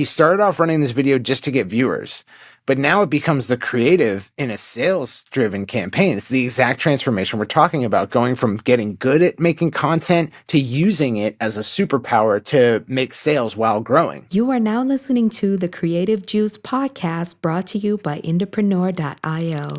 He started off running this video just to get viewers, but now it becomes the creative in a sales-driven campaign. It's the exact transformation we're talking about, going from getting good at making content to using it as a superpower to make sales while growing. You are now listening to the Creative Juice podcast, brought to you by IndiePRO.io.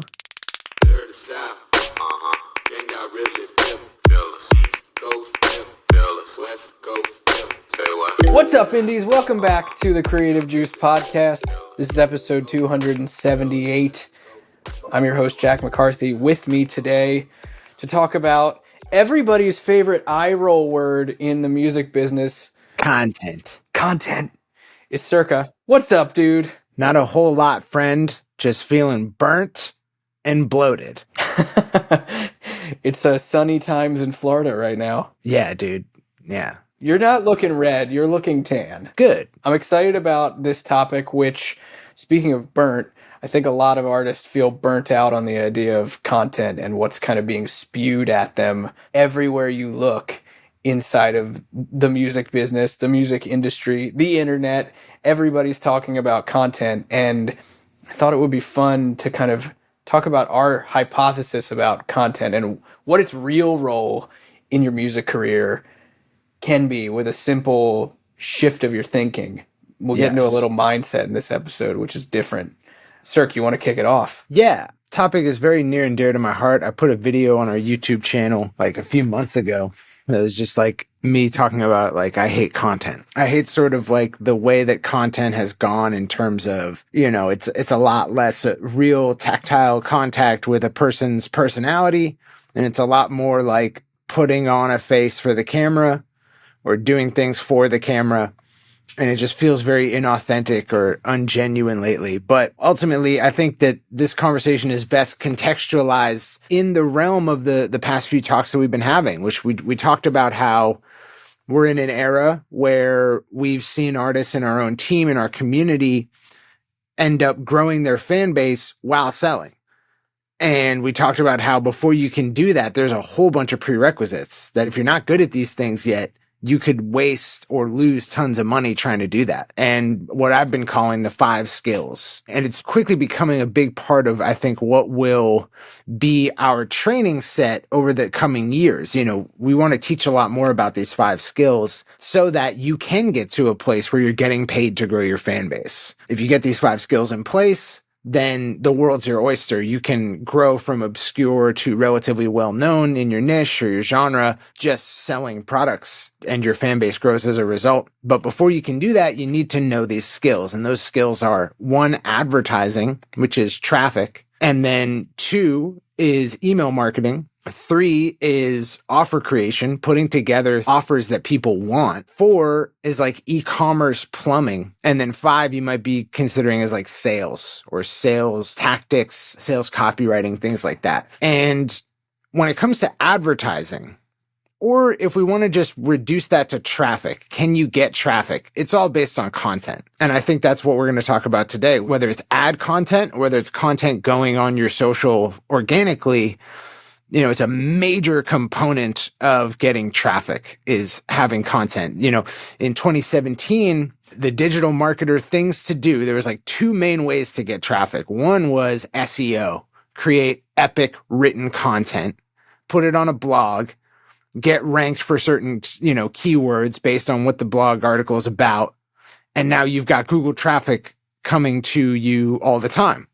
What's up, Indies? Welcome back to the Creative Juice podcast. This is episode 278. I'm your host, Jack McCarthy. With me today to talk about everybody's favorite eye roll word in the music business. Content. Content is Circa. What's up, dude? Not a whole lot, friend. Just feeling burnt and bloated. It's sunny times in Florida right now. Yeah, dude. Yeah. You're not looking red. You're looking tan. Good. I'm excited about this topic, which, speaking of burnt, I think a lot of artists feel burnt out on the idea of content and what's kind of being spewed at them everywhere you look inside of the music business, the music industry, the internet. Everybody's talking about content, and I thought it would be fun to kind of talk about our hypothesis about content and what its real role in your music career can be with a simple shift of your thinking. We'll get into a little mindset in this episode, which is different. Cirque, you want to kick it off? Yeah. Topic is very near and dear to my heart. I put a video on our YouTube channel like a few months ago. It was just like me talking about like, I hate content. I hate sort of like the way that content has gone in terms of, you know, it's a lot less real tactile contact with a person's personality. And it's a lot more like putting on a face for the camera or doing things for the camera. And it just feels very inauthentic or ungenuine lately. But ultimately, I think that this conversation is best contextualized in the realm of the past few talks that we've been having, which we talked about how we're in an era where we've seen artists in our own team, in our community, end up growing their fan base while selling. And we talked about how before you can do that, there's a whole bunch of prerequisites that if you're not good at these things yet, you could waste or lose tons of money trying to do that. And what I've been calling the 5 skills. And it's quickly becoming a big part of, I think, what will be our training set over the coming years. You know, we want to teach a lot more about these 5 skills so that you can get to a place where you're getting paid to grow your fan base. If you get these 5 skills in place, then the world's your oyster. You can grow from obscure to relatively well-known in your niche or your genre, just selling products, and your fan base grows as a result. But before you can do that, you need to know these skills. And those skills are 1, advertising, which is traffic. And then 2 is email marketing. 3 is offer creation, putting together offers that people want. 4 is like e-commerce plumbing. And then 5 you might be considering as like sales or sales tactics, sales copywriting, things like that. And when it comes to advertising, or if we want to just reduce that to traffic, can you get traffic? It's all based on content. And I think that's what we're going to talk about today, whether it's ad content or whether it's content going on your social organically. You know, it's a major component of getting traffic is having content. You know, in 2017, the digital marketer things to do, there was like 2 main ways to get traffic. One was SEO, create epic written content, put it on a blog, get ranked for certain, you know, keywords based on what the blog article is about. And now you've got Google traffic coming to you all the time.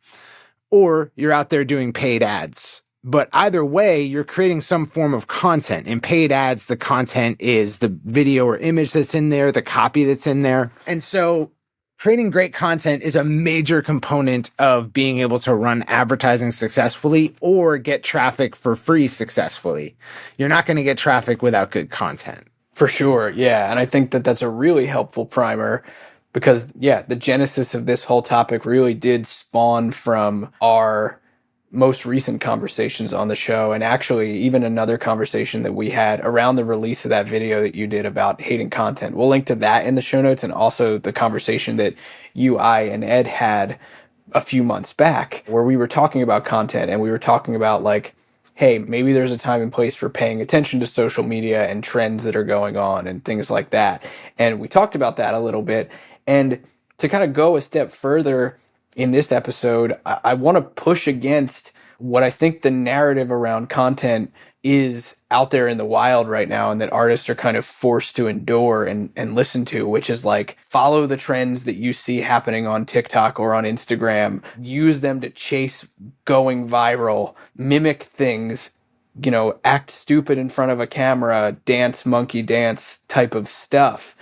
Or you're out there doing paid ads. But either way, you're creating some form of content. In paid ads, the content is the video or image that's in there, the copy that's in there. And so creating great content is a major component of being able to run advertising successfully or get traffic for free successfully. You're not going to get traffic without good content. For sure, yeah. And I think that that's a really helpful primer because, yeah, the genesis of this whole topic really did spawn from our most recent conversations on the show, and actually even another conversation that we had around the release of that video that you did about hating content. We'll link to that in the show notes, and also the conversation that you, I, and Ed had a few months back where we were talking about content and we were talking about like, hey, maybe there's a time and place for paying attention to social media and trends that are going on and things like that. And we talked about that a little bit. And to kind of go a step further in this episode, I want to push against what I think the narrative around content is out there in the wild right now, and that artists are kind of forced to endure and listen to, which is like, follow the trends that you see happening on TikTok or on Instagram, use them to chase going viral, mimic things, act stupid in front of a camera, dance, monkey dance type of stuff.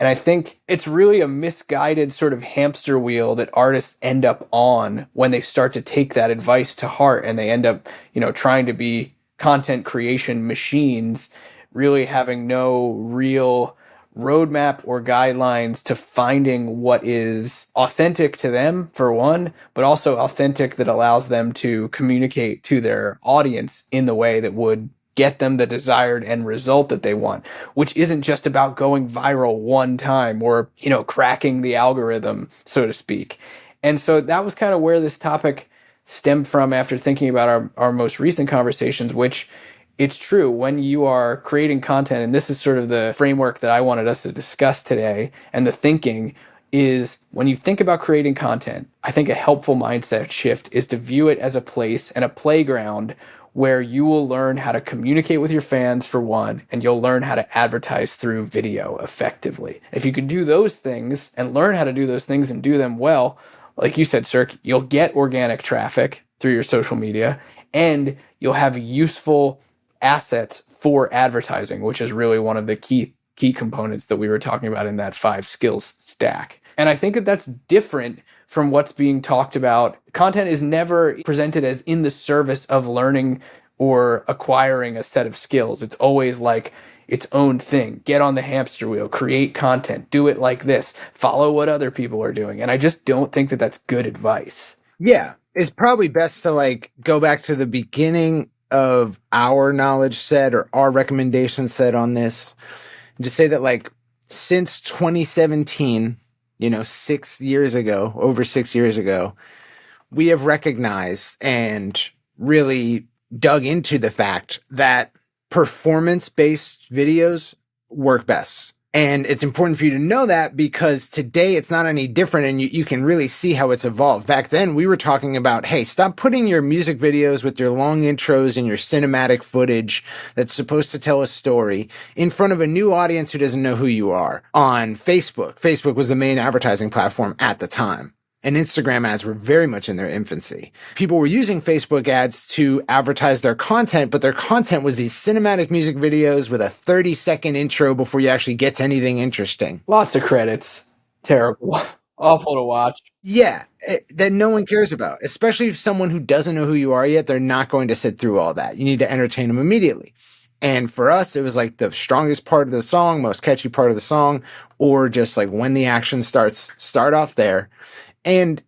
And I think it's really a misguided sort of hamster wheel that artists end up on when they start to take that advice to heart, and they end up, trying to be content creation machines, really having no real roadmap or guidelines to finding what is authentic to them, for one, but also authentic that allows them to communicate to their audience in the way that would get them the desired end result that they want, which isn't just about going viral one time or, cracking the algorithm, so to speak. And so that was kind of where this topic stemmed from after thinking about our most recent conversations, which it's true when you are creating content, and this is sort of the framework that I wanted us to discuss today, and the thinking is, when you think about creating content, I think a helpful mindset shift is to view it as a place and a playground where you will learn how to communicate with your fans, for one, and you'll learn how to advertise through video effectively. If you can do those things and learn how to do those things and do them well, like you said, Cirque, you'll get organic traffic through your social media, and you'll have useful assets for advertising, which is really one of the key components that we were talking about in that 5 skills stack. And I think that that's different from what's being talked about. Content is never presented as in the service of learning or acquiring a set of skills. It's always like its own thing. Get on the hamster wheel, create content, do it like this, follow what other people are doing. And I just don't think that that's good advice. Yeah, it's probably best to go back to the beginning of our knowledge set or our recommendation set on this, and just say that since 2017, 6 years ago, over 6 years ago, we have recognized and really dug into the fact that performance-based videos work best. And it's important for you to know that, because today it's not any different, and you can really see how it's evolved. Back then, we were talking about, hey, stop putting your music videos with your long intros and your cinematic footage that's supposed to tell a story in front of a new audience who doesn't know who you are on Facebook. Facebook was the main advertising platform at the time, and Instagram ads were very much in their infancy. People were using Facebook ads to advertise their content, but their content was these cinematic music videos with a 30-second intro before you actually get to anything interesting. Lots of credits. Terrible. Awful to watch. Yeah, that no one cares about, especially if someone who doesn't know who you are yet, they're not going to sit through all that. You need to entertain them immediately. And for us, it was the strongest part of the song, most catchy part of the song, or just when the action starts, start off there. And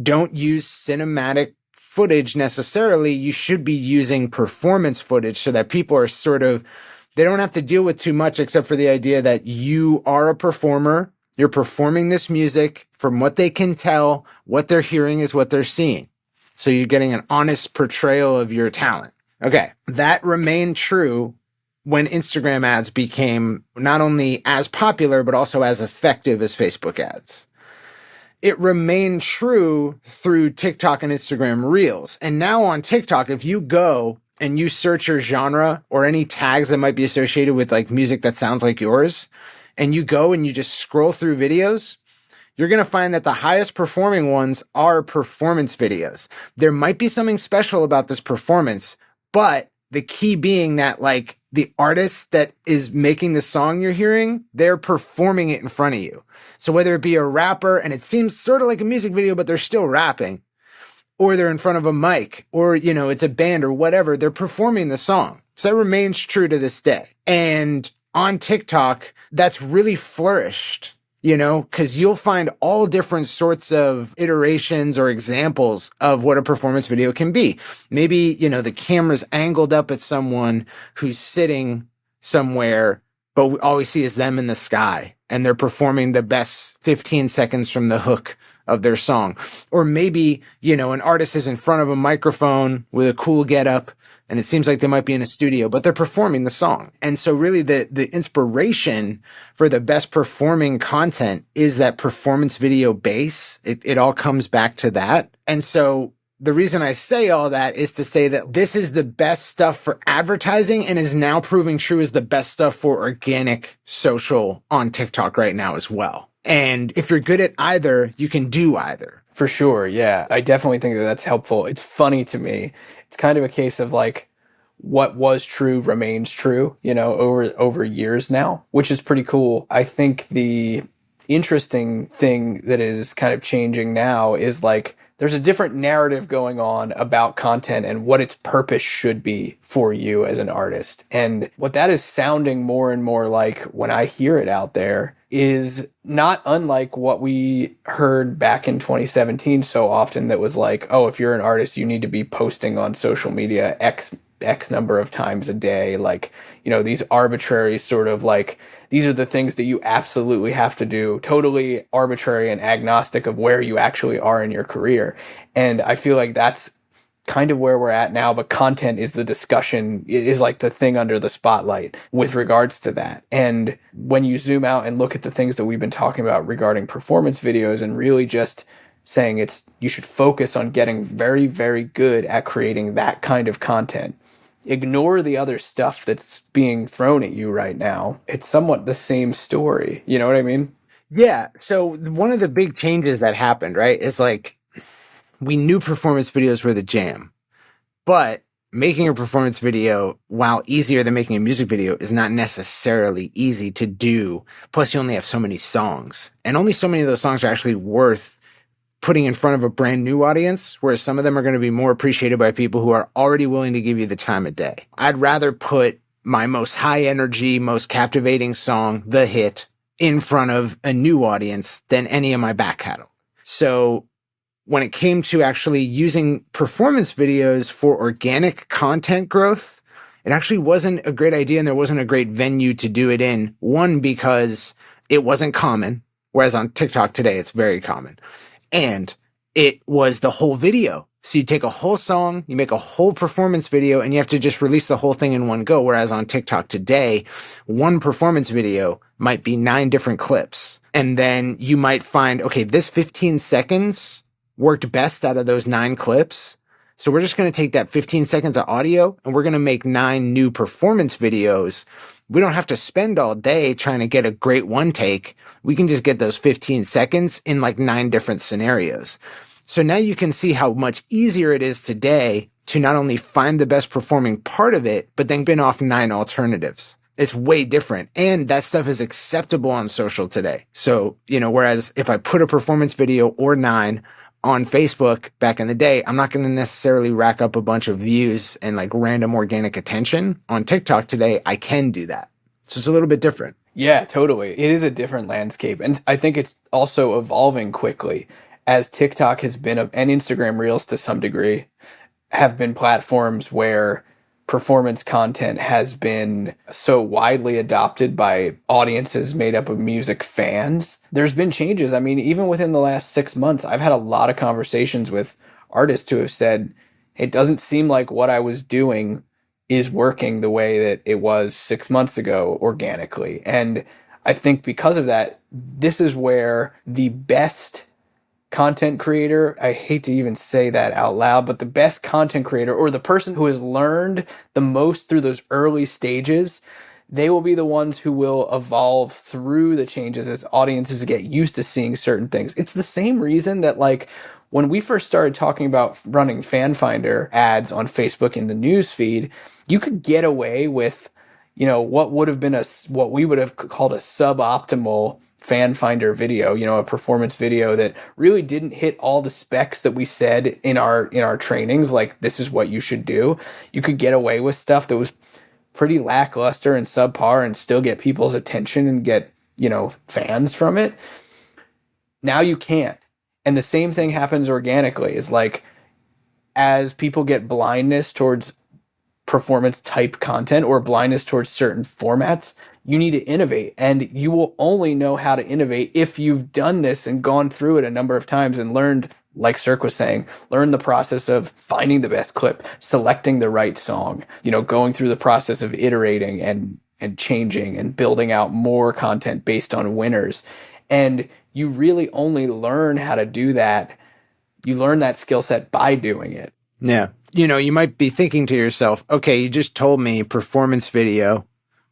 don't use cinematic footage necessarily. You should be using performance footage so that people are they don't have to deal with too much, except for the idea that you are a performer. You're performing this music. From what they can tell, what they're hearing is what they're seeing. So you're getting an honest portrayal of your talent. Okay. That remained true when Instagram ads became not only as popular, but also as effective as Facebook ads. It remained true through TikTok and Instagram Reels. And now on TikTok, if you go and you search your genre or any tags that might be associated with music that sounds like yours, and you go and you just scroll through videos, you're going to find that the highest performing ones are performance videos. There might be something special about this performance, but the key being that the artist that is making the song you're hearing, they're performing it in front of you. So whether it be a rapper, and it seems sort of like a music video, but they're still rapping, or they're in front of a mic, or, it's a band or whatever, they're performing the song. So that remains true to this day. And on TikTok, that's really flourished, because you'll find all different sorts of iterations or examples of what a performance video can be. Maybe, the camera's angled up at someone who's sitting somewhere, but all we see is them in the sky. and they're performing the best 15 seconds from the hook of their song. Or maybe, an artist is in front of a microphone with a cool getup, and it seems like they might be in a studio, but they're performing the song. And so really the inspiration for the best performing content is that performance video base. It all comes back to that. And so the reason I say all that is to say that this is the best stuff for advertising and is now proving true as the best stuff for organic social on TikTok right now as well. And if you're good at either, you can do either. For sure, yeah. I definitely think that that's helpful. It's funny to me. It's kind of a case of like what was true remains true, over years now, which is pretty cool. I think the interesting thing that is kind of changing now is like there's a different narrative going on about content and what its purpose should be for you as an artist. And what that is sounding more and more like when I hear it out there is not unlike what we heard back in 2017 so often, that was like, oh, if you're an artist, you need to be posting on social media X number of times a day. Like, these arbitrary sort of like, these are the things that you absolutely have to do, totally arbitrary and agnostic of where you actually are in your career. And I feel like that's kind of where we're at now, but content is the discussion, is like the thing under the spotlight with regards to that. And when you zoom out and look at the things that we've been talking about regarding performance videos and really just saying you should focus on getting very, very good at creating that kind of content. Ignore the other stuff that's being thrown at you right now. It's somewhat the same story. You know what I mean? Yeah. So one of the big changes that happened, right, is like we knew performance videos were the jam, but making a performance video, while easier than making a music video, is not necessarily easy to do. Plus, you only have so many songs, and only so many of those songs are actually worth putting in front of a brand new audience, whereas some of them are going to be more appreciated by people who are already willing to give you the time of day. I'd rather put my most high energy, most captivating song, the hit, in front of a new audience than any of my back catalog. So when it came to actually using performance videos for organic content growth, it actually wasn't a great idea, and there wasn't a great venue to do it in. One, because it wasn't common, whereas on TikTok today, it's very common. And it was the whole video. So you take a whole song, you make a whole performance video, and you have to just release the whole thing in one go. Whereas on TikTok today, one performance video might be 9 different clips. And then you might find, okay, this 15 seconds worked best out of those 9 clips. So we're just going to take that 15 seconds of audio and we're going to make 9 new performance videos. We don't have to spend all day trying to get a great one take. We can just get those 15 seconds in like 9 different scenarios. So now you can see how much easier it is today to not only find the best performing part of it, but then spin off 9 alternatives. It's way different. And that stuff is acceptable on social today. So, whereas if I put a performance video or 9 on Facebook back in the day, I'm not going to necessarily rack up a bunch of views and like random organic attention. On TikTok today, I can do that. So it's a little bit different. Yeah, totally. It is a different landscape. And I think it's also evolving quickly, as TikTok has been, and Instagram Reels to some degree, have been platforms where performance content has been so widely adopted by audiences made up of music fans. There's been changes. I mean, even within the last 6 months, I've had a lot of conversations with artists who have said, it doesn't seem like what I was doing is working the way that it was 6 months ago organically. And I think because of that, this is where the best content creator, I hate to even say that out loud, but the best content creator, or the person who has learned the most through those early stages, they will be the ones who will evolve through the changes as audiences get used to seeing certain things. It's the same reason that like when we first started talking about running fan finder ads on Facebook in the news feed, you could get away with, what would have been what we would have called a suboptimal fan finder video, a performance video that really didn't hit all the specs that we said in our trainings, like this is what you should do. You could get away with stuff that was pretty lackluster and subpar and still get people's attention and get, fans from it. Now you can't. And the same thing happens organically, is like as people get blindness towards performance type content or blindness towards certain formats, you need to innovate. And you will only know how to innovate if you've done this and gone through it a number of times and learned, like Cirque was saying, learn the process of finding the best clip, selecting the right song, going through the process of iterating and changing and building out more content based on winners. And you really only learn how to do that. You learn that skill set by doing it. Yeah. You might be thinking to yourself, okay, you just told me performance video,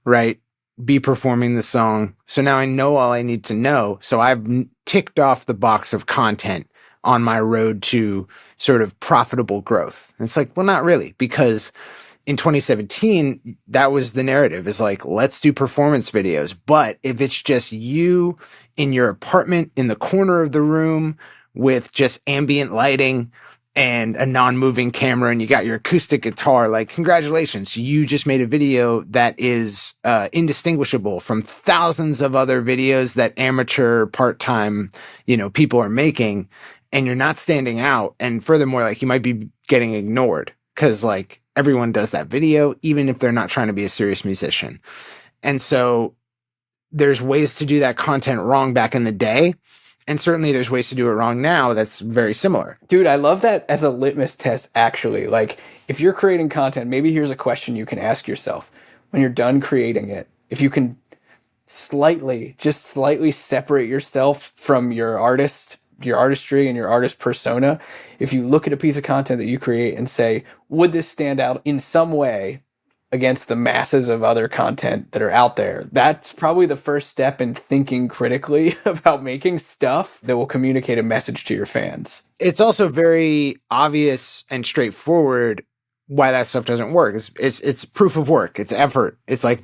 right? Be performing the song. So now I know all I need to know. So I've ticked off the box of content on my road to sort of profitable growth. And it's like, well, not really, because in 2017, that was the narrative, is like, let's do performance videos. But if it's just you in your apartment in the corner of the room with just ambient lighting and a non-moving camera, and you got your acoustic guitar, like, congratulations, you just made a video that is indistinguishable from thousands of other videos that amateur part-time, people are making, and you're not standing out. And furthermore, like, you might be getting ignored because, like, everyone does that video, even if they're not trying to be a serious musician. And so there's ways to do that content wrong back in the day. And certainly there's ways to do it wrong now that's very similar. Dude, I love that as a litmus test, actually. Like, if you're creating content, maybe here's a question you can ask yourself when you're done creating it. If you can slightly separate yourself from your artistry and your artist persona, if you look at a piece of content that you create and say, would this stand out in some way against the masses of other content that are out there? That's probably the first step in thinking critically about making stuff that will communicate a message to your fans. It's also very obvious and straightforward why that stuff doesn't work. It's proof of work. It's effort. It's like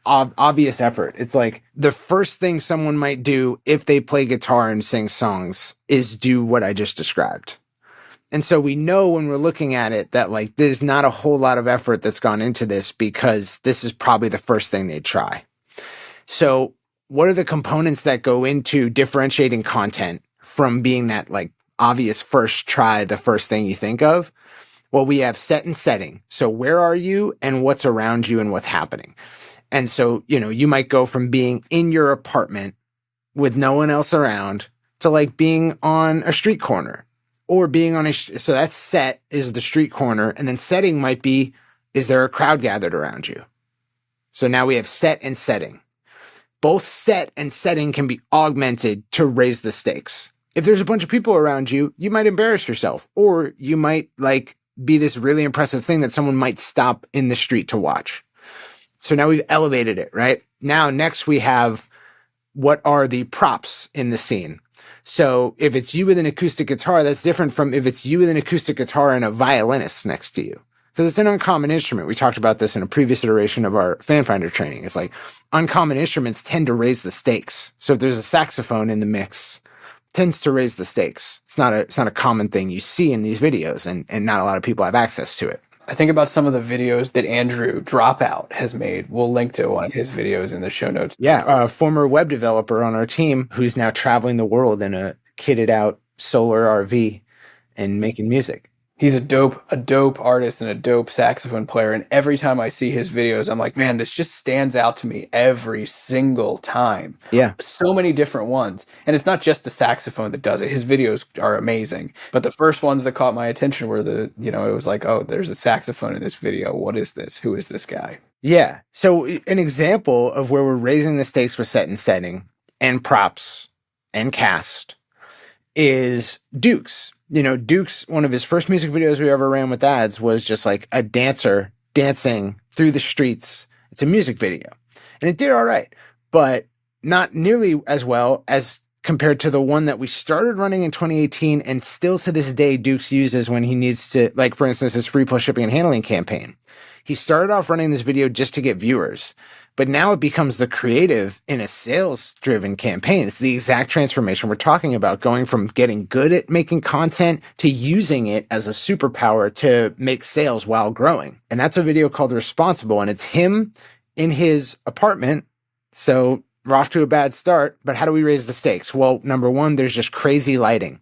obvious effort. It's like the first thing someone might do if they play guitar and sing songs is do what I just described. And so we know when we're looking at it that, like, there's not a whole lot of effort that's gone into this because this is probably the first thing they try. So what are the components that go into differentiating content from being that, like, obvious first try, the first thing you think of? Well, we have set and setting. So where are you and what's around you and what's happening? And so, you might go from being in your apartment with no one else around to, like, being on a street corner. Or being on so that's set is the street corner. And then setting might be, is there a crowd gathered around you? So now we have set and setting. Both set and setting can be augmented to raise the stakes. If there's a bunch of people around you, you might embarrass yourself, or you might, like, be this really impressive thing that someone might stop in the street to watch. So now we've elevated it, right? Now, next we have, what are the props in the scene? So if it's you with an acoustic guitar, that's different from if it's you with an acoustic guitar and a violinist next to you, because it's an uncommon instrument. We talked about this in a previous iteration of our fan finder training. It's like uncommon instruments tend to raise the stakes. So if there's a saxophone in the mix, it tends to raise the stakes. It's not a common thing you see in these videos, and not a lot of people have access to it. I think about some of the videos that Andrew Dropout has made. We'll link to one of his videos in the show notes. Yeah, a former web developer on our team who's now traveling the world in a kitted out solar RV and making music. He's a dope artist and a dope saxophone player. And every time I see his videos, I'm like, man, this just stands out to me every single time. Yeah. So many different ones. And it's not just the saxophone that does it. His videos are amazing. But the first ones that caught my attention were it was like, oh, there's a saxophone in this video. What is this? Who is this guy? Yeah. So an example of where we're raising the stakes with set and setting and props and cast is Duke's. Duke's, one of his first music videos we ever ran with ads was just like a dancer dancing through the streets. It's a music video. And it did all right, but not nearly as well as compared to the one that we started running in 2018 and still to this day Duke's uses when he needs to, like, for instance, his free plus shipping and handling campaign. He started off running this video just to get viewers, but now it becomes the creative in a sales-driven campaign. It's the exact transformation we're talking about, going from getting good at making content to using it as a superpower to make sales while growing. And that's a video called Responsible, and it's him in his apartment. So we're off to a bad start, but how do we raise the stakes? Well, number one, there's just crazy lighting.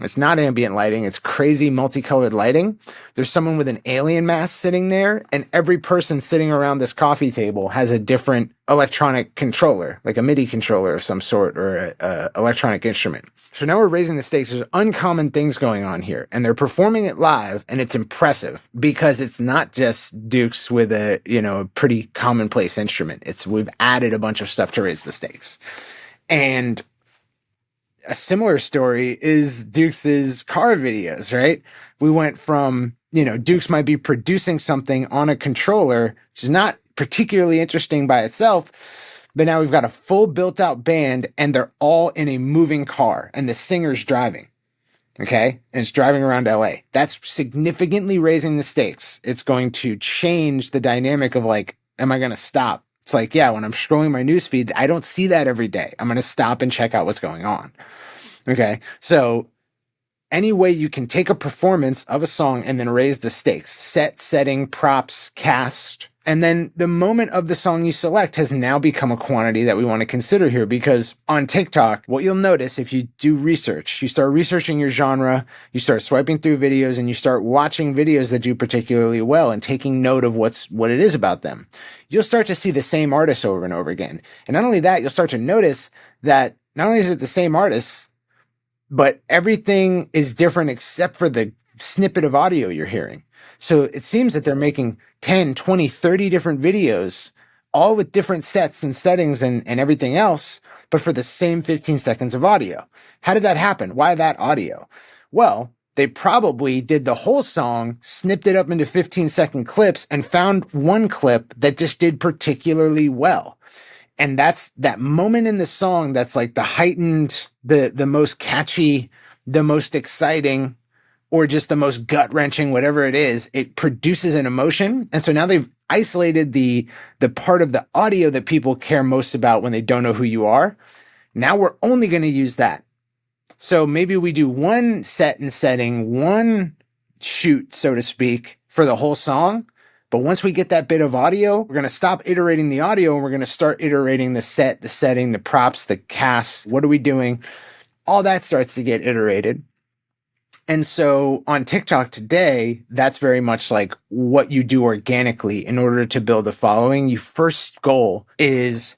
It's not ambient lighting. It's crazy multicolored lighting. There's someone with an alien mask sitting there, and every person sitting around this coffee table has a different electronic controller, like a MIDI controller of some sort or a electronic instrument. So now we're raising the stakes. There's uncommon things going on here, and they're performing it live, and it's impressive because it's not just Dukes with a pretty commonplace instrument. We've added a bunch of stuff to raise the stakes. And a similar story is Dukes' car videos, right? We went from, Dukes might be producing something on a controller, which is not particularly interesting by itself, but now we've got a full built out band and they're all in a moving car and the singer's driving. Okay. And it's driving around LA. That's significantly raising the stakes. It's going to change the dynamic of like, am I going to stop? It's like, yeah, when I'm scrolling my newsfeed, I don't see that every day. I'm going to stop and check out what's going on. Okay. So any way you can take a performance of a song and then raise the stakes, setting, props, cast, and then the moment of the song you select has now become a quantity that we want to consider here, because on TikTok, what you'll notice if you do research, you start researching your genre, you start swiping through videos and you start watching videos that do particularly well and taking note of what it is about them. You'll start to see the same artists over and over again. And not only that, you'll start to notice that not only is it the same artists, but everything is different except for the snippet of audio you're hearing. So it seems that they're making 10, 20, 30 different videos, all with different sets and settings and everything else, but for the same 15 seconds of audio. How did that happen? Why that audio? Well, they probably did the whole song, snipped it up into 15-second clips, and found one clip that just did particularly well. And that's that moment in the song that's like the heightened, the most catchy, the most exciting, or just the most gut-wrenching, whatever it is, it produces an emotion. And so now they've isolated the part of the audio that people care most about when they don't know who you are. Now we're only going to use that. So maybe we do one set and setting, one shoot, so to speak, for the whole song. But once we get that bit of audio, we're going to stop iterating the audio and we're going to start iterating the set, the setting, the props, the cast. What are we doing? All that starts to get iterated. And so on TikTok today, that's very much like what you do organically in order to build a following. Your first goal is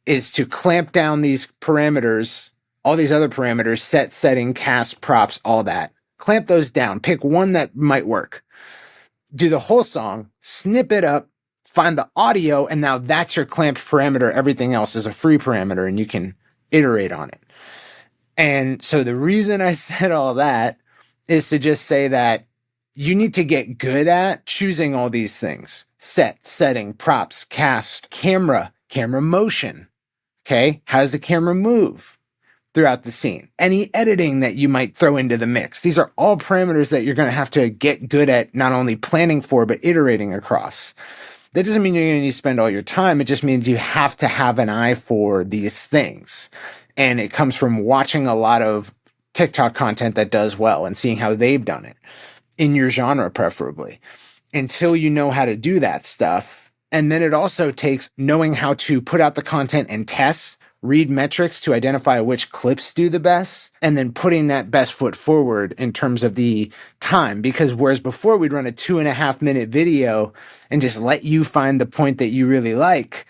to clamp down these parameters, all these other parameters, set, setting, cast, props, all that. Clamp those down. Pick one that might work. Do the whole song, snip it up, find the audio, and now that's your clamped parameter. Everything else is a free parameter, and you can iterate on it. And so the reason I said all that is to just say that you need to get good at choosing all these things. Set, setting, props, cast, camera motion. Okay, how does the camera move throughout the scene? Any editing that you might throw into the mix. These are all parameters that you're going to have to get good at not only planning for, but iterating across. That doesn't mean you're going to need to spend all your time. It just means you have to have an eye for these things. And it comes from watching a lot of TikTok content that does well and seeing how they've done it in your genre, preferably, until you know how to do that stuff. And then it also takes knowing how to put out the content and test, read metrics to identify which clips do the best, and then putting that best foot forward in terms of the time. Because whereas before we'd run a 2.5 minute video and just let you find the point that you really like,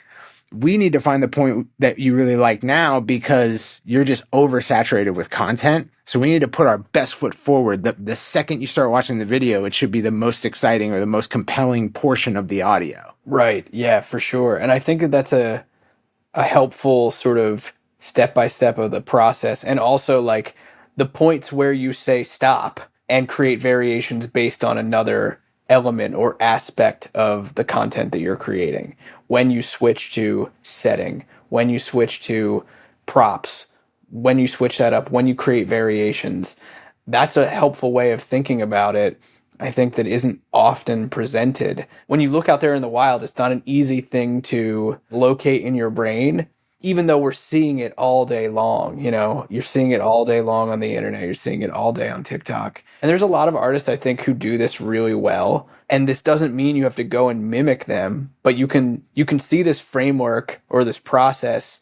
we need to find the point that you really like now because you're just oversaturated with content. So we need to put our best foot forward. The second you start watching the video, it should be the most exciting or the most compelling portion of the audio. Right. Yeah, for sure. And I think that that's a helpful sort of step-by-step of the process. And also like the points where you say stop and create variations based on another element or aspect of the content that you're creating. When you switch to setting, when you switch to props, when you switch that up, when you create variations, that's a helpful way of thinking about it. I think that isn't often presented. When you look out there in the wild, it's not an easy thing to locate in your brain, even though we're seeing it all day long. You know, you're seeing it all day long on the internet. You're seeing it all day on TikTok. And there's a lot of artists, I think, who do this really well. And this doesn't mean you have to go and mimic them, but you can see this framework or this process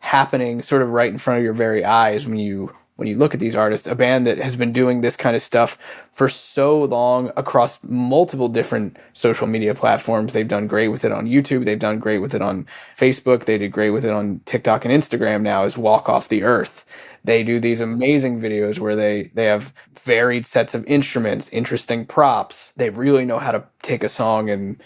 happening sort of right in front of your very eyes when you when you look at these artists, a band that has been doing this kind of stuff for so long across multiple different social media platforms. They've done great with it on YouTube. They've done great with it on Facebook. They did great with it on TikTok and Instagram now, is Walk Off the Earth. They do these amazing videos where they have varied sets of instruments, interesting props. They really know how to take a song and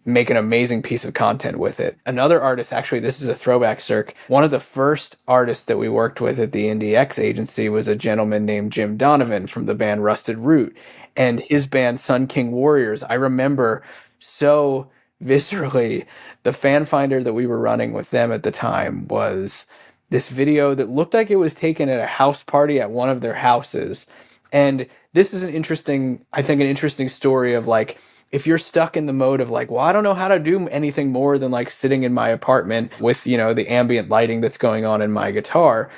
make an amazing piece of content with it. Another artist, actually, this is a throwback, Cirque. One of the first artists that we worked with at the Indie X agency was a gentleman named Jim Donovan from the band Rusted Root. And his band, Sun King Warriors, I remember so viscerally, the fan finder that we were running with them at the time was this video that looked like it was taken at a house party at one of their houses. And this is an interesting story of like, if you're stuck in the mode of like, well, I don't know how to do anything more than like sitting in my apartment with, the ambient lighting that's going on in my guitar.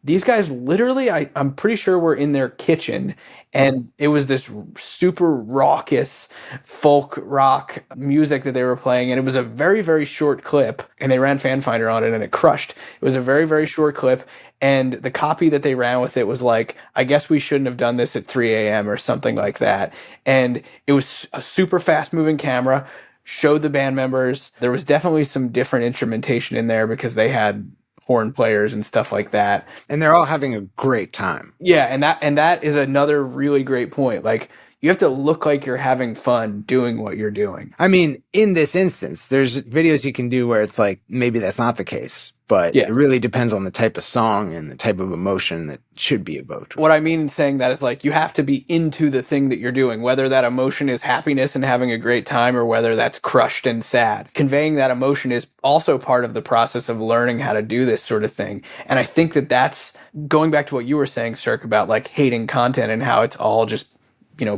These guys literally, I'm pretty sure were in their kitchen, and it was this super raucous folk rock music that they were playing. And it was a very, very short clip, and they ran Fan Finder on it and it crushed. It was a very, very short clip. And the copy that they ran with it was like, I guess we shouldn't have done this at 3 a.m. or something like that. And it was a super fast moving camera, showed the band members. There was definitely some different instrumentation in there because they had horn players and stuff like that. And they're all having a great time. Yeah, and that is another really great point. Like, you have to look like you're having fun doing what you're doing. I mean, in this instance, there's videos you can do where it's like, maybe that's not the case, but Yeah. It really depends on the type of song and the type of emotion that should be evoked. What I mean in saying that is like, you have to be into the thing that you're doing, whether that emotion is happiness and having a great time or whether that's crushed and sad. Conveying that emotion is also part of the process of learning how to do this sort of thing. And I think that that's going back to what you were saying, Cirque, about like hating content and how it's all just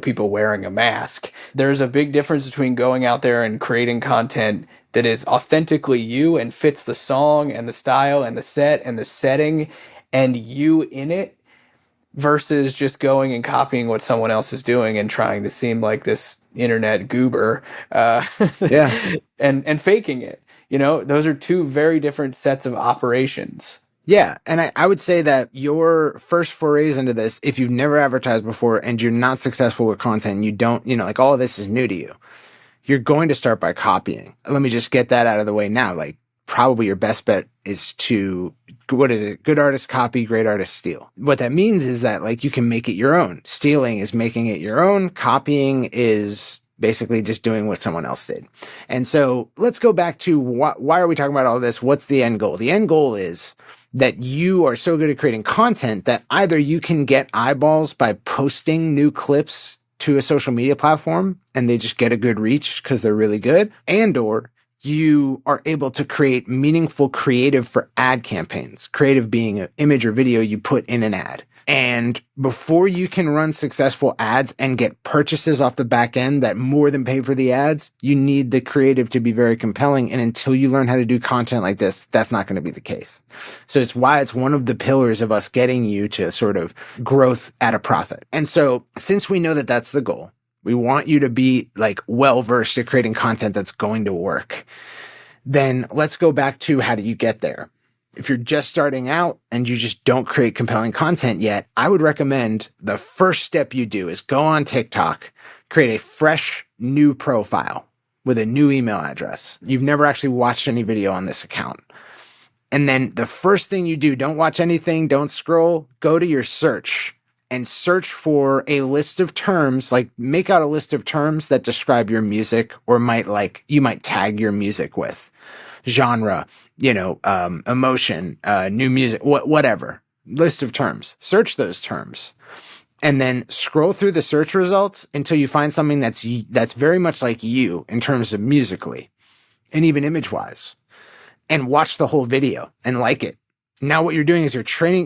people wearing a mask. There's a big difference between going out there and creating content that is authentically you and fits the song and the style and the set and the setting and you in it, versus just going and copying what someone else is doing and trying to seem like this internet goober, Yeah. and faking it. Those are two very different sets of operations. Yeah. And I would say that your first forays into this, if you've never advertised before and you're not successful with content, you don't, like all of this is new to you, you're going to start by copying. Let me just get that out of the way now. Like, probably your best bet is to, what is it? Good artists copy, great artists steal. What that means is that like you can make it your own. Stealing is making it your own. Copying is basically just doing what someone else did. And so let's go back to why are we talking about all this? What's the end goal? The end goal is that you are so good at creating content that either you can get eyeballs by posting new clips to a social media platform and they just get a good reach because they're really good, and or you are able to create meaningful creative for ad campaigns. Creative being an image or video you put in an ad. And before you can run successful ads and get purchases off the back end that more than pay for the ads, you need the creative to be very compelling. And until you learn how to do content like this, that's not going to be the case. So it's why it's one of the pillars of us getting you to sort of growth at a profit. And so since we know that that's the goal, we want you to be like well-versed at creating content that's going to work. Then let's go back to how do you get there? If you're just starting out and you just don't create compelling content yet, I would recommend the first step you do is go on TikTok, create a fresh new profile with a new email address. You've never actually watched any video on this account. And then the first thing you do, don't watch anything, don't scroll, go to your search and search for a list of terms, like make out a list of terms that describe your music or you might tag your music with. Genre, emotion, new music, whatever, list of terms. Search those terms and then scroll through the search results until you find something that's very much like you in terms of musically and even image wise, and watch the whole video and like it. Now what you're doing is you're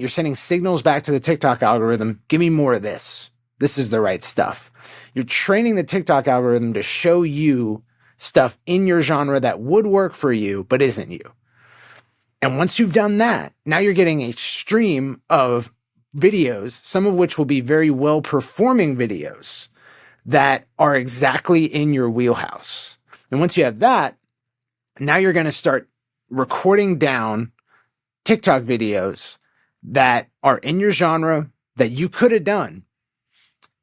sending signals back to the TikTok algorithm. Give me more of this. This is the right stuff. You're training the TikTok algorithm to show you stuff in your genre that would work for you, but isn't you. And once you've done that, now you're getting a stream of videos, some of which will be very well performing videos that are exactly in your wheelhouse. And once you have that, now you're going to start recording down TikTok videos that are in your genre that you could have done.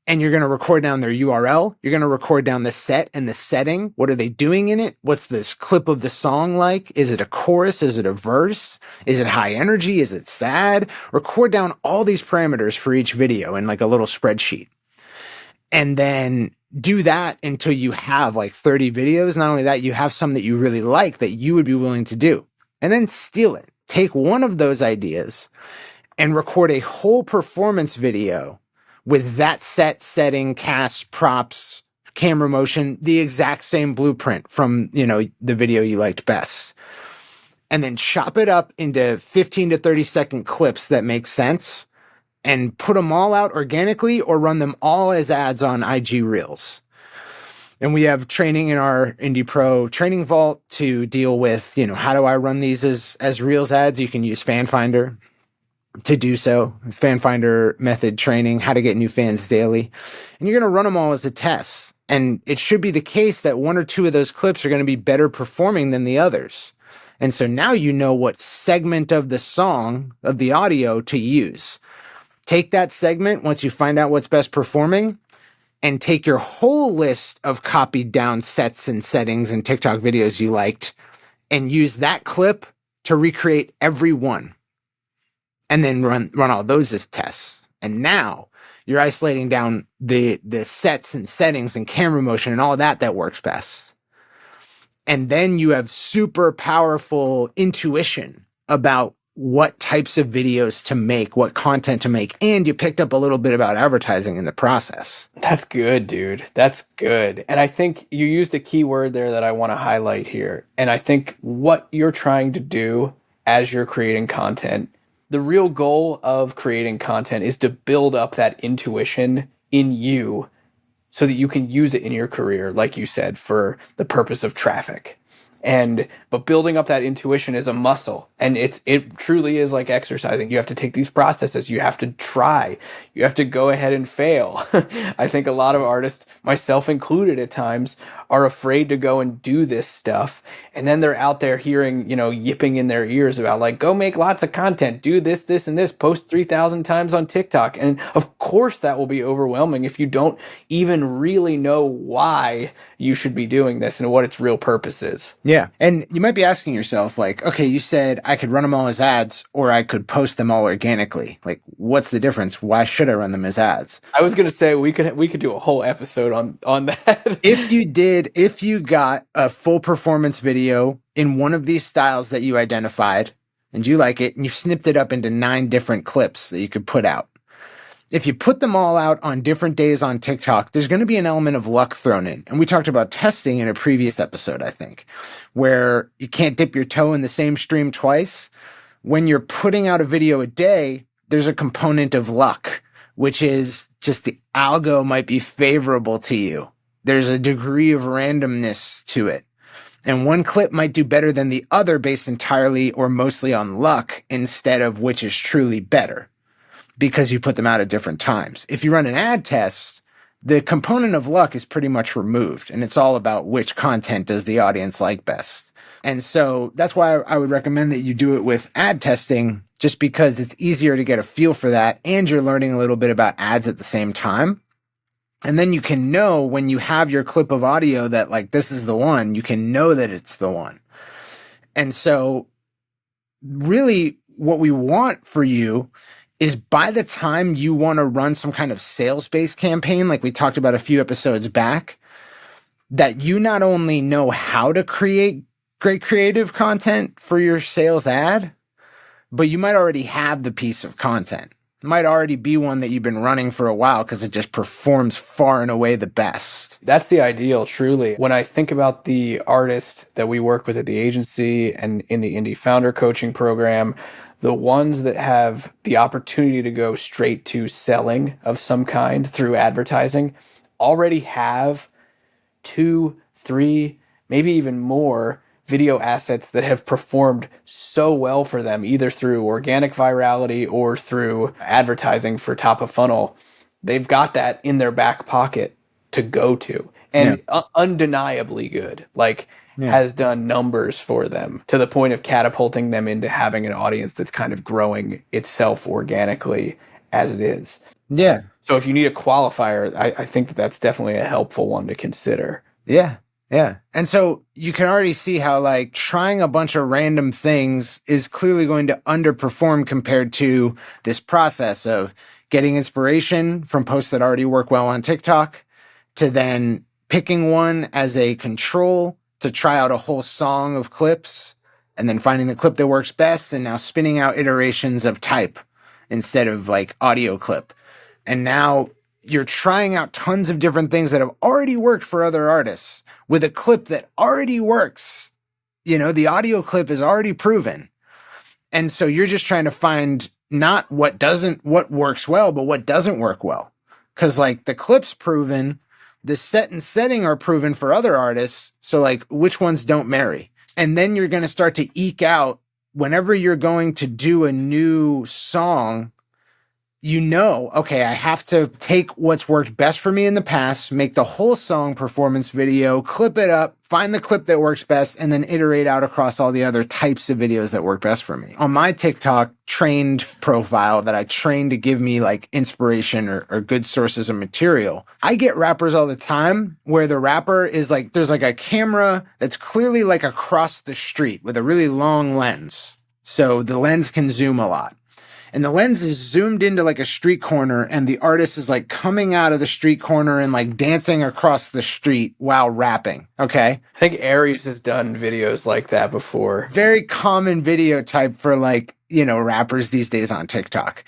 And you're going to record down their URL. You're going to record down the set and the setting. What are they doing in it? What's this clip of the song like? Is it a chorus? Is it a verse? Is it high energy? Is it sad? Record down all these parameters for each video in like a little spreadsheet. And then do that until you have like 30 videos. Not only that, you have some that you really like that you would be willing to do. And then steal it. Take one of those ideas and record a whole performance video with that set, setting, cast, props, camera motion, the exact same blueprint from, the video you liked best. And then chop it up into 15 to 30-second clips that make sense and put them all out organically or run them all as ads on IG Reels. And we have training in our IndiePRO training vault to deal with, how do I run these as Reels ads? You can use Fan Finder to do so. Fan Finder method training, how to get new fans daily. And you're going to run them all as a test. And it should be the case that one or two of those clips are going to be better performing than the others. And so now you know what segment of the song, of the audio to use. Take that segment once you find out what's best performing and take your whole list of copied down sets and settings and TikTok videos you liked and use that clip to recreate every one. And then run all those as tests. And now you're isolating down the sets and settings and camera motion and all that works best. And then you have super powerful intuition about what types of videos to make, what content to make. And you picked up a little bit about advertising in the process. That's good, dude. That's good. And I think you used a key word there that I want to highlight here. And I think what you're trying to do as you're creating content, the real goal of creating content is to build up that intuition in you so that you can use it in your career, like you said, for the purpose of traffic. But building up that intuition is a muscle, and it truly is like exercising. You have to take these processes. You have to try. You have to go ahead and fail. I think a lot of artists, myself included at times, are afraid to go and do this stuff. And then they're out there hearing, yipping in their ears about like, go make lots of content, do this, this, and this, post 3,000 times on TikTok. And of course that will be overwhelming if you don't even really know why you should be doing this and what its real purpose is. Yeah. And you might be asking yourself like, okay, you said I could run them all as ads or I could post them all organically. Like, what's the difference? Why should I run them as ads? I was going to say we could do a whole episode on that. If you got a full performance video in one of these styles that you identified and you like it and you've snipped it up into 9 different clips that you could put out. If you put them all out on different days on TikTok, there's going to be an element of luck thrown in. And we talked about testing in a previous episode, I think, where you can't dip your toe in the same stream twice. When you're putting out a video a day, there's a component of luck, which is just the algo might be favorable to you. There's a degree of randomness to it. And one clip might do better than the other based entirely or mostly on luck instead of which is truly better, because you put them out at different times. If you run an ad test, the component of luck is pretty much removed, and it's all about which content does the audience like best. And so that's why I would recommend that you do it with ad testing, just because it's easier to get a feel for that, and you're learning a little bit about ads at the same time. And then you can know when you have your clip of audio that like, this is the one, you can know that it's the one. And so really what we want for you is by the time you want to run some kind of sales-based campaign, like we talked about a few episodes back, that you not only know how to create great creative content for your sales ad, but you might already have the piece of content. It might already be one that you've been running for a while because it just performs far and away the best. That's the ideal, truly. When I think about the artists that we work with at the agency and in the Indie Founder Coaching Program, the ones that have the opportunity to go straight to selling of some kind through advertising already have 2, 3, maybe even more video assets that have performed so well for them, either through organic virality or through advertising for top of funnel. They've got that in their back pocket to go to, and undeniably good. Like, has done numbers for them to the point of catapulting them into having an audience that's kind of growing itself organically as it is. Yeah. So if you need a qualifier, I think that that's definitely a helpful one to consider. Yeah. Yeah. And so you can already see how like trying a bunch of random things is clearly going to underperform compared to this process of getting inspiration from posts that already work well on TikTok to then picking one as a control to try out a whole song of clips and then finding the clip that works best and now spinning out iterations of type instead of like audio clip. And now you're trying out tons of different things that have already worked for other artists with a clip that already works. You know, the audio clip is already proven. And so you're just trying to find not what works well, but what doesn't work well. Cause like the clip's proven, the set and setting are proven for other artists. So like which ones don't marry? And then you're going to start to eke out whenever you're going to do a new song, you know, okay, I have to take what's worked best for me in the past, make the whole song performance video, clip it up, find the clip that works best, and then iterate out across all the other types of videos that work best for me. On my TikTok trained profile that I trained to give me like inspiration or good sources of material, I get rappers all the time where the rapper is like, there's like a camera that's clearly like across the street with a really long lens. So the lens can zoom a lot. And the lens is zoomed into like a street corner and the artist is like coming out of the street corner and like dancing across the street while rapping. Okay. I think Aries has done videos like that before. Very common video type for like, you know, rappers these days on TikTok.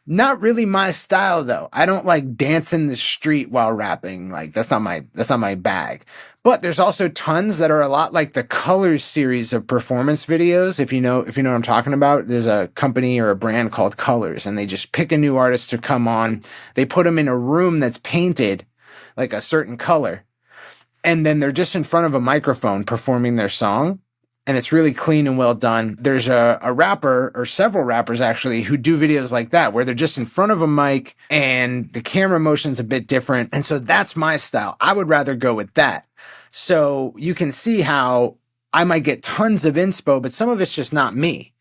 Not really my style though. I don't like dance in the street while rapping. Like that's not my bag. But there's also tons that are a lot like the Colors series of performance videos. If you know what I'm talking about, there's a company or a brand called Colors and they just pick a new artist to come on. They put them in a room that's painted like a certain color. And then they're just in front of a microphone performing their song. And it's really clean and well done. There's a rapper or several rappers actually who do videos like that where they're just in front of a mic and the camera motion's a bit different. And so that's my style. I would rather go with that. So you can see how I might get tons of inspo, but some of it's just not me.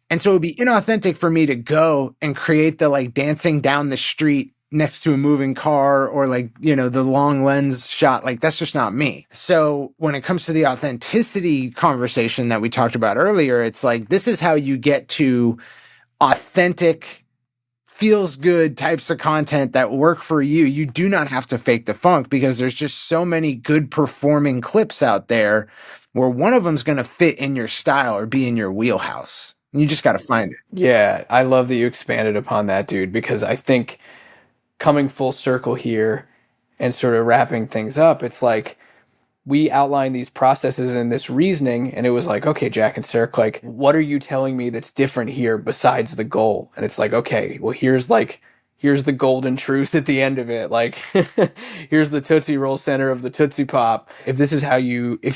And so it would be inauthentic for me to go and create the like dancing down the street next to a moving car or like, you know, the long lens shot. Like that's just not me. So when it comes to the authenticity conversation that we talked about earlier, it's like, this is how you get to authentic, feels good types of content that work for you. You do not have to fake the funk because there's just so many good performing clips out there where one of them's going to fit in your style or be in your wheelhouse. You just got to find it. Yeah, I love that you expanded upon that, dude, because I think coming full circle here and sort of wrapping things up, it's like we outlined these processes and this reasoning, and it was like, okay, Jack and Cirque, like, what are you telling me that's different here besides the goal? And it's like, okay, well, here's the golden truth at the end of it. Like, here's the Tootsie Roll center of the Tootsie Pop. If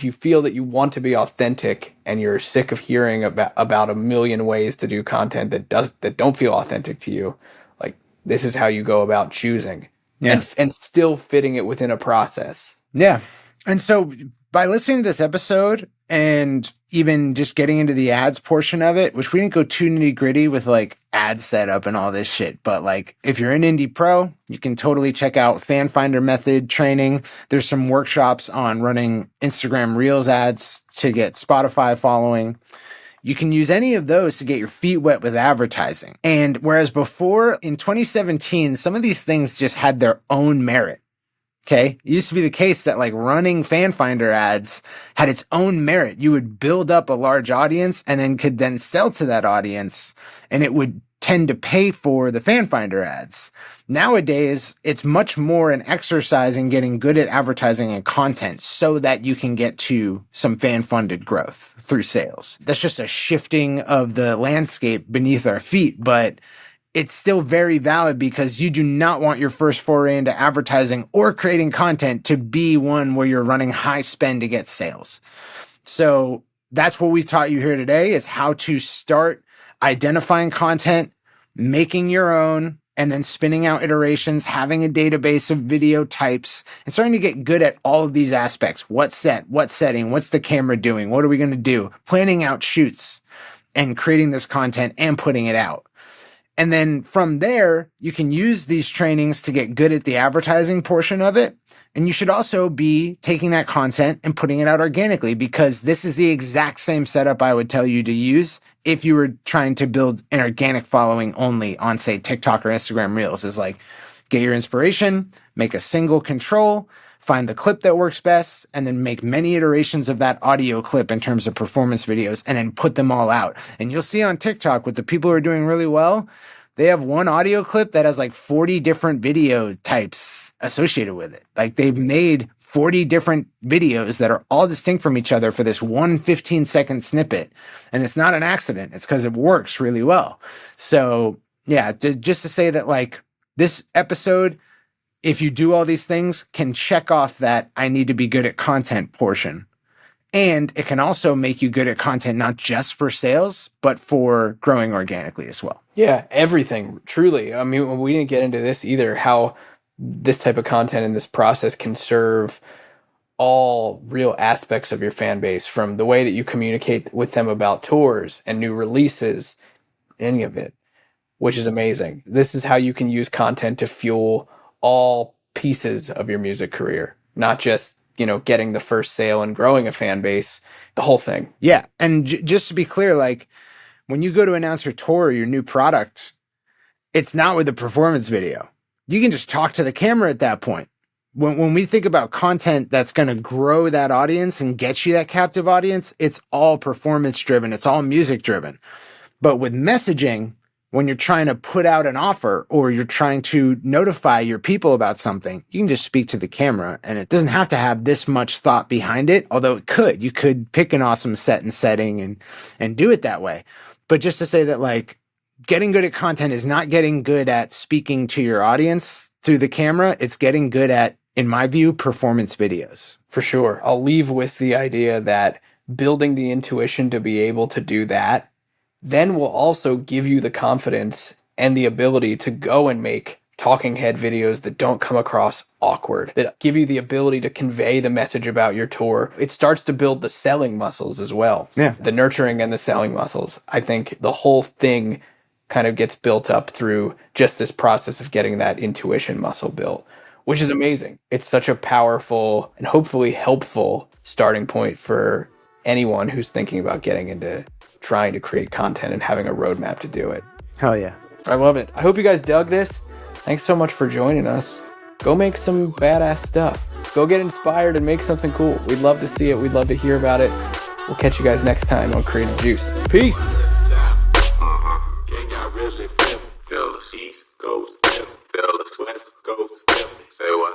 you feel that you want to be authentic and you're sick of hearing about a million ways to do content that don't feel authentic to you, like, this is how you go about choosing and still fitting it within a process. Yeah. And so by listening to this episode and even just getting into the ads portion of it, which we didn't go too nitty gritty with like ad setup and all this shit, but like if you're in IndiePRO, you can totally check out Fan Finder method training. There's some workshops on running Instagram Reels ads to get Spotify following. You can use any of those to get your feet wet with advertising. And whereas before in 2017, some of these things just had their own merit. Okay. It used to be the case that like running Fan Finder ads had its own merit. You would build up a large audience and then could then sell to that audience and it would tend to pay for the Fan Finder ads. Nowadays, it's much more an exercise in getting good at advertising and content so that you can get to some fan funded growth through sales. That's just a shifting of the landscape beneath our feet, but it's still very valid because you do not want your first foray into advertising or creating content to be one where you're running high spend to get sales. So that's what we taught you here today is how to start identifying content, making your own, and then spinning out iterations, having a database of video types, and starting to get good at all of these aspects. What set, what setting, what's the camera doing? What are we going to do? Planning out shoots and creating this content and putting it out. And then from there, you can use these trainings to get good at the advertising portion of it. And you should also be taking that content and putting it out organically, because this is the exact same setup I would tell you to use if you were trying to build an organic following only on, say, TikTok or Instagram Reels. Is like, get your inspiration, make a single control, find the clip that works best, and then make many iterations of that audio clip in terms of performance videos, and then put them all out. And you'll see on TikTok with the people who are doing really well, they have one audio clip that has like 40 different video types associated with it. Like, they've made 40 different videos that are all distinct from each other for this one 15-second snippet. And it's not an accident. It's because it works really well. So yeah, just to say that, like, this episode, if you do all these things, can check off that I need to be good at content portion. And it can also make you good at content, not just for sales, but for growing organically as well. Yeah, everything, truly. I mean, we didn't get into this either, how this type of content and this process can serve all real aspects of your fan base, from the way that you communicate with them about tours and new releases, any of it, which is amazing. This is how you can use content to fuel all pieces of your music career, not just, getting the first sale and growing a fan base, the whole thing. Yeah. And just to be clear, like, when you go to announce your tour or your new product, it's not with a performance video. You can just talk to the camera at that point. When we think about content that's going to grow that audience and get you that captive audience, it's all performance driven. It's all music driven. But with messaging, when you're trying to put out an offer or you're trying to notify your people about something, you can just speak to the camera, and it doesn't have to have this much thought behind it. Although it could. You could pick an awesome set and setting and do it that way. But just to say that, like, getting good at content is not getting good at speaking to your audience through the camera. It's getting good at, in my view, performance videos. For sure. I'll leave with the idea that building the intuition to be able to do that then will also give you the confidence and the ability to go and make talking head videos that don't come across awkward, that give you the ability to convey the message about your tour. It starts to build the selling muscles as well. Yeah. The nurturing and the selling muscles. I think the whole thing kind of gets built up through just this process of getting that intuition muscle built, which is amazing. It's such a powerful and hopefully helpful starting point for anyone who's thinking about getting into trying to create content and having a roadmap to do it. Hell yeah. I love it. I hope you guys dug this. Thanks so much for joining us. Go make some badass stuff. Go get inspired and make something cool. We'd love to see it. We'd love to hear about it. We'll catch you guys next time on Creative Juice. Peace. East Coast, West Coast, say what?